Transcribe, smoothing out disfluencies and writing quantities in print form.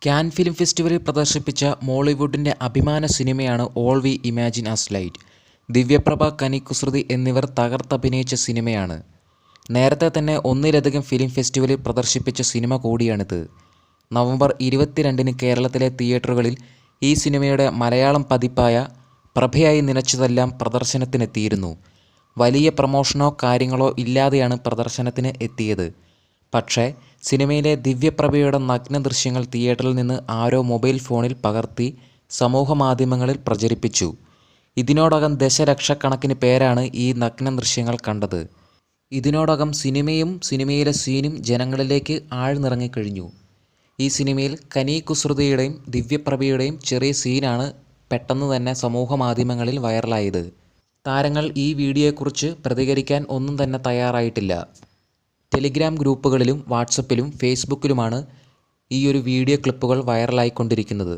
Cannes film ഫെസ്റ്റിവലിൽ പ്രദർശിപ്പിച്ച മോളിവുഡിൻ്റെ അഭിമാന സിനിമയാണ് all we imagine as light. Divyaprabha, Kani Kusruti എന്നിവർ തകർത്തഭിനയിച്ച സിനിമയാണ്. നേരത്തെ തന്നെ ഒന്നിലധികം ഫിലിം ഫെസ്റ്റിവലിൽ പ്രദർശിപ്പിച്ച സിനിമ കൂടിയാണിത്. നവംബർ 22-ന് കേരളത്തിലെ തിയേറ്ററുകളിൽ ഈ സിനിമയുടെ മലയാളം പതിപ്പായ പ്രഭയായി നിനച്ചതെല്ലാം പ്രദർശനത്തിനെത്തിയിരുന്നു. വലിയ പ്രമോഷനോ കാര്യങ്ങളോ ഇല്ലാതെയാണ് പ്രദർശനത്തിന് എത്തിയത്. പക്ഷേ സിനിമയിലെ ദിവ്യപ്രഭയുടെ നഗ്ന ദൃശ്യങ്ങൾ തിയേറ്ററിൽ നിന്ന് ആരോ മൊബൈൽ ഫോണിൽ പകർത്തി സമൂഹമാധ്യമങ്ങളിൽ പ്രചരിപ്പിച്ചു. ഇതിനോടകം ദശലക്ഷക്കണക്കിന് പേരാണ് ഈ നഗ്ന ദൃശ്യങ്ങൾ കണ്ടത്. ഇതിനോടകം സിനിമയും സിനിമയിലെ സീനും ജനങ്ങളിലേക്ക് ആഴ്ന്നിറങ്ങിക്കഴിഞ്ഞു. ഈ സിനിമയിൽ കനി കുസൃതിയുടെയും ദിവ്യപ്രഭയുടെയും ചെറിയ സീനാണ് പെട്ടെന്ന് തന്നെ സമൂഹമാധ്യമങ്ങളിൽ വൈറലായത്. താരങ്ങൾ ഈ വീഡിയോയെക്കുറിച്ച് പ്രതികരിക്കാൻ ഒന്നും തന്നെ തയ്യാറായിട്ടില്ല. ടെലിഗ്രാം ഗ്രൂപ്പുകളിലും വാട്സപ്പിലും ഫേസ്ബുക്കിലുമാണ് ഈ ഒരു വീഡിയോ ക്ലിപ്പുകൾ വൈറലായിക്കൊണ്ടിരിക്കുന്നത്.